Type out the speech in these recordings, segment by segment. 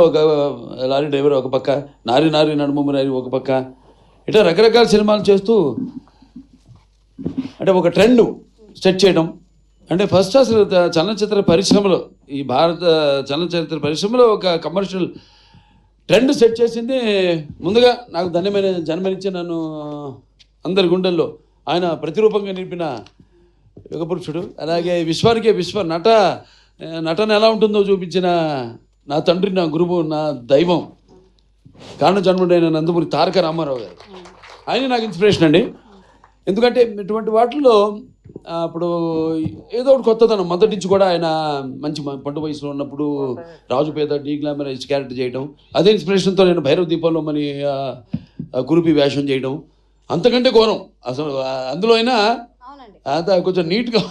ఒక lorry driver ఒక పక్క, నారి నారి నడుమ నారి ఒక పక్క, ఇట్లా రకరకాల సినిమాలు చేస్తూ అంటే ఒక ట్రెండ్ సెట్ చేయడం. అంటే ఫస్ట్ అసలు చలనచిత్ర పరిశ్రమలో, ఈ భారత చలనచిత్ర పరిశ్రమలో ఒక కమర్షియల్ ట్రెండ్ సెట్ చేసింది ముందుగా నాకు ధన్యమైన జన్మనిచ్చి నన్ను అందరి గుండెల్లో ఆయన ప్రతిరూపంగా నిలిపిన యుగపురుషుడు. అలాగే విశ్వానికే నటన ఎలా ఉంటుందో చూపించిన నా తండ్రి, నా గురువు, నా దైవం, కారణ జన్ముడైన నందమూరి తారక రామారావు గారు. ఆయన నాకు ఇన్స్పిరేషన్ అండి. ఎందుకంటే ఇటువంటి వాటిల్లో అప్పుడు ఏదో ఒకటి కొత్తదనం మొదటి నుంచి కూడా ఆయన మంచి పండు వయసులో ఉన్నప్పుడు రాజు పేద డీ గ్లామరైజ్ క్యారెక్టర్ చేయడం, అదే ఇన్స్పిరేషన్తో నేను భైరవ దీపంలో మరి కురుపి వేషం చేయడం అంతకంటే ఘోరం అసలు. అందులో అయినా అంత కొంచెం నీట్గా,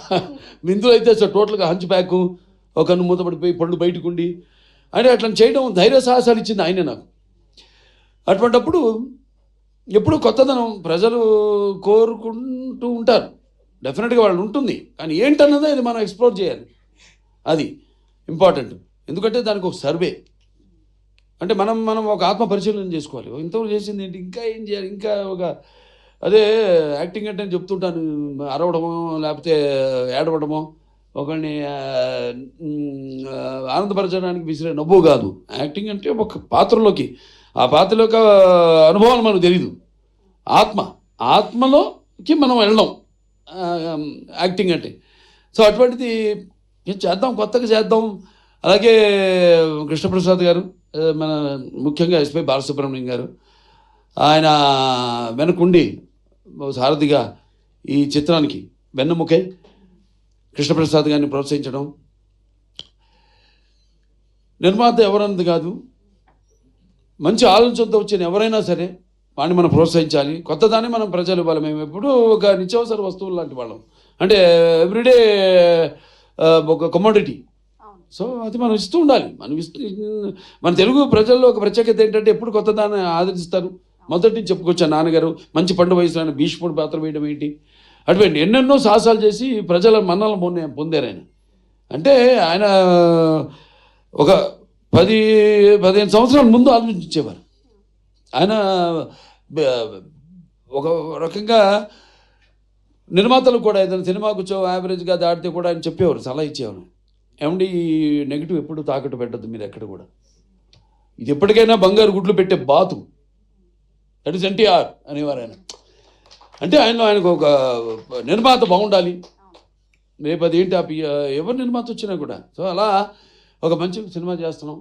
ఇందులో అయితే అసలు టోటల్గా హంచ్ బ్యాక్, ఒక కన్ను మూతపడిపోయి పళ్ళు బయటకు ఉండి అంటే అట్లా చేయడం ధైర్య సాహసాలు ఇచ్చింది ఆయనే నాకు. అటువంటప్పుడు ఎప్పుడు కొత్తదనం ప్రజలు కోరుకుంటూ ఉంటారు, డెఫినెట్గా వాళ్ళు ఉంటుంది, కానీ ఏంటన్నదే అది మనం ఎక్స్ప్లోర్ చేయాలి, అది ఇంపార్టెంట్. ఎందుకంటే దానికి ఒక సర్వే అంటే మనం ఒక ఆత్మ పరిశీలన చేసుకోవాలి. ఇంతవరకు చేసింది ఏంటి, ఇంకా ఏం చేయాలి, ఇంకా ఒక అదే యాక్టింగ్ అంటే చెప్తుంటాను, అరవడమో లేకపోతే ఏడవడమో, ఒకరిని ఆనందపరచడానికి విసిరే నవ్వు కాదు. యాక్టింగ్ అంటే ఒక పాత్రలోకి, ఆ పాత్రలో యొక్క అనుభవాలు మనకు తెలీదు. ఆత్మలోకి మనం వెళ్ళడం యాక్టింగ్ అంటే. సో అటువంటిది చేద్దాం, కొత్తగా చేద్దాం. అలాగే కృష్ణప్రసాద్ గారు, మన ముఖ్యంగా ఎస్పి బాలసుబ్రహ్మణ్యం గారు, ఆయన వెనకుండి సారథిగా ఈ చిత్రానికి వెన్నెముకై కృష్ణప్రసాద్ గారిని ప్రోత్సహించడం. నిర్మాత ఎవరన్నది కాదు, మంచి ఆలోచనతో వచ్చిన ఎవరైనా సరే వాడిని మనం ప్రోత్సహించాలి. కొత్తదాన్ని మనం ప్రజలు ఇవ్వాలి. మేము ఎప్పుడూ ఒక నిత్యావసర వస్తువులు లాంటి వాళ్ళం, అంటే ఎవ్రీడే ఒక కమోడిటీ. సో అది మనం ఇస్తూ ఉండాలి. మన తెలుగు ప్రజల్లో ఒక ప్రత్యేకత ఏంటంటే ఎప్పుడు కొత్తదాన్ని ఆదరిస్తారు. మొదటి నుంచి చెప్పుకొచ్చాను, నాన్నగారు మంచి పండు వయసులో ఆయన భీష్ముడు పాత్ర వేయడం ఏంటి, అటువంటి ఎన్నెన్నో సాహసాలు చేసి ప్రజల మన్నలను పొందారు ఆయన. అంటే ఆయన ఒక 10-15 సంవత్సరాల ముందు ఆలోచించేవారు. ఆయన ఒక రకంగా నిర్మాతలు కూడా ఏదైనా సినిమాకు యావరేజ్గా దాటితే కూడా ఆయన చెప్పేవారు, సలహా ఇచ్చేవారు. ఏమండి ఈ నెగిటివ్ ఎప్పుడు తాకట్టు పెట్టద్దు మీరు ఎక్కడ కూడా, ఇది ఎప్పటికైనా బంగారు గుడ్లు పెట్టే బాతు, దట్ ఈస్ ఎన్టీఆర్ అనేవారు ఆయన. అంటే ఆయనకు ఒక నిర్మాత బాగుండాలి, రేపు అది ఏంటి ఎవరు నిర్మాత వచ్చినా కూడా. సో అలా ఒక మంచి సినిమా చేస్తున్నాం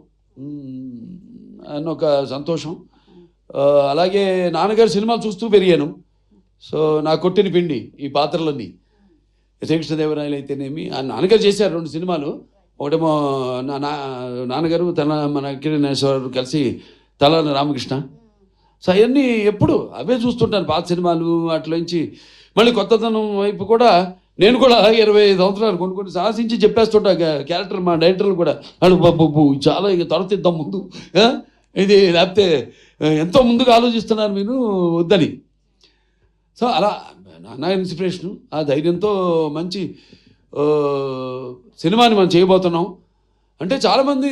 అన్న ఒక సంతోషం. అలాగే నాన్నగారు సినిమాలు చూస్తూ పెరిగాను. సో నా కొట్టిన పిండి ఈ పాత్రలన్నీ, శ్రీకృష్ణదేవరాయలు అయితేనేమి, ఆ నాన్నగారు చేశారు 2 సినిమాలు. ఒకటేమో నాన్నగారు మన కిరణేశ్వరరావు కలిసి తలాన రామకృష్ణ. సో అవన్నీ ఎప్పుడు అవే చూస్తుంటాను, పాత సినిమాలు. అట్లోంచి మళ్ళీ కొత్తదనం వైపు కూడా నేను కూడా అలాగే 25 సంవత్సరాలు కొన్ని సాహసించి చెప్పేస్తుంటా క్యారెక్టర్. మా డైరెక్టర్లు కూడా బాబు చాలా ఇక తొడతిద్దాం ముందు, ఇది లేకపోతే ఎంతో ముందుగా ఆలోచిస్తున్నారు మీరు వద్దని. సో అలా నా ఇన్స్పిరేషను, ఆ ధైర్యంతో మంచి సినిమాని మనం చేయబోతున్నాం. అంటే చాలామంది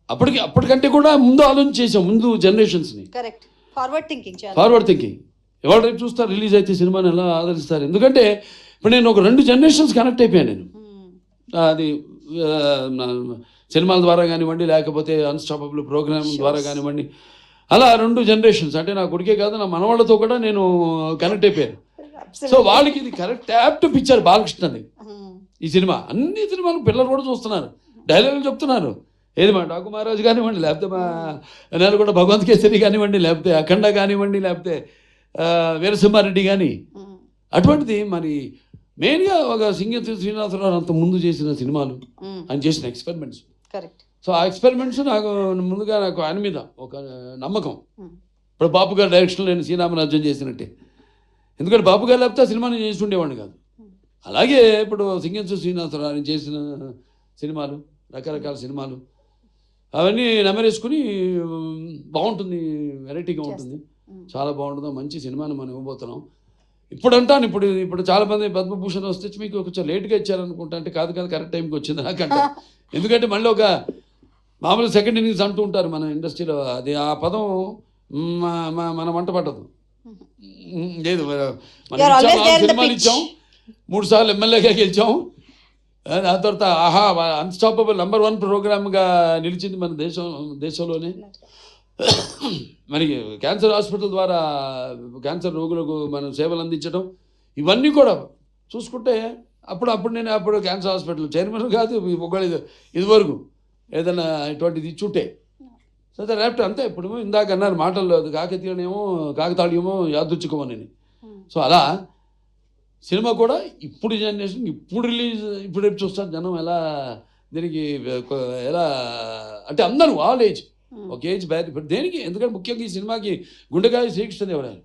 అప్పటికంటే కూడా ముందు ఆలోచించేసాం, ముందు జనరేషన్స్ని. Forward thinking. ఎవరు రేపు చూస్తారు, రిలీజ్ అయితే సినిమాని ఎలా ఆదరిస్తారు. ఎందుకంటే ఇప్పుడు నేను ఒక 2 జనరేషన్స్ కనెక్ట్ అయిపోయాను నేను. అది సినిమాల ద్వారా కానివ్వండి, లేకపోతే అన్స్టాపబుల్ ప్రోగ్రామ్ ద్వారా కానివ్వండి, అలా 2 జనరేషన్స్. అంటే నా కొడుకే కాదు, నా మనవాళ్ళతో కూడా నేను కనెక్ట్ అయిపోయాను. సో వాళ్ళకి ఇది కరెక్ట్ యాప్ట్ పిక్చర్ బాలకృష్ణది ఈ సినిమా. అన్ని సినిమాలు పిల్లలు కూడా చూస్తున్నారు, డైలాగులు చెప్తున్నారు. ఏది మా డాకు మహారాజు కానివ్వండి, లేకపోతే మా నేలకొండ భగవంత్ కేసరి కానివ్వండి, లేకపోతే అఖండ కానివ్వండి, లేకపోతే వీరసింహారెడ్డి కానీ. అటువంటిది మరి మెయిన్గా ఒక సింగతి శ్రీనివాసరావు అంత ముందు చేసిన సినిమాలు, ఆయన చేసిన ఎక్స్పెరిమెంట్స్. సో ఆ ఎక్స్పెరిమెంట్స్ నాకు ముందుగా ఆయన మీద ఒక నమ్మకం. ఇప్పుడు బాపు గారి డైరెక్షన్లో నేను శ్రీరామరాజ్యం చేసినట్టే. ఎందుకంటే బాపు గారు లేకపోతే ఆ సినిమాని చేసి ఉండేవాడిని కాదు. అలాగే ఇప్పుడు సింగతి శ్రీనివాసరావు ఆయన చేసిన సినిమాలు, రకరకాల సినిమాలు, అవన్నీ నెమరేసుకుని బాగుంటుంది, వెరైటీగా ఉంటుంది, చాలా బాగుంటుందో మంచి సినిమాని మనం ఇవ్వబోతున్నాం. ఇప్పుడు అంటాను, ఇప్పుడు చాలామంది పద్మభూషణ్ వస్తే మీకు కొంచెం లేట్గా ఇచ్చారనుకుంటా. అంటే కాదు కరెక్ట్ టైంకి వచ్చింది నాకంట. ఎందుకంటే మళ్ళీ ఒక మామూలు సెకండ్ ఇన్నింగ్స్ అంటూ ఉంటారు మన ఇండస్ట్రీలో, అది ఆ పదం మన వంట పట్టదు. లేదు, మనం You're always ఇచ్చాం, there in the సినిమాలు pitch. ఇచ్చాం, 3 సార్లు ఎమ్మెల్యేగా గెలిచాం, దాని తర్వాత ఆహా అన్స్టాపబుల్ #1 ప్రోగ్రామ్గా నిలిచింది మన దేశంలోనే. మరి క్యాన్సర్ హాస్పిటల్ ద్వారా క్యాన్సర్ రోగులకు మనం సేవలు అందించడం, ఇవన్నీ కూడా చూసుకుంటే అప్పుడు నేను క్యాన్సర్ హాస్పిటల్ చైర్మన్ కాదు, ఒకళ్ళు ఇదివరకు ఏదైనా ఇటువంటిది ఇచ్చుంటే సో రేపు అంతే. ఇప్పుడు ఇందాక అన్నారు మాటల్లో, అది కాకతాళీయమో యాదృచ్ఛికమో అని. సో అలా సినిమా కూడా ఇప్పుడు జనరేషన్, ఇప్పుడు రిలీజ్, ఇప్పుడు రేపు చూస్తారు జనం ఎలా దీనికి ఎలా అంటే అందరూ ఆల్ ఏజ్, ఒక ఏజ్ బ్యాడ్ ఇప్పుడు దేనికి, ఎందుకంటే ముఖ్యంగా ఈ సినిమాకి గుండెకాయ శ్రీకృష్ణదేవరాయలు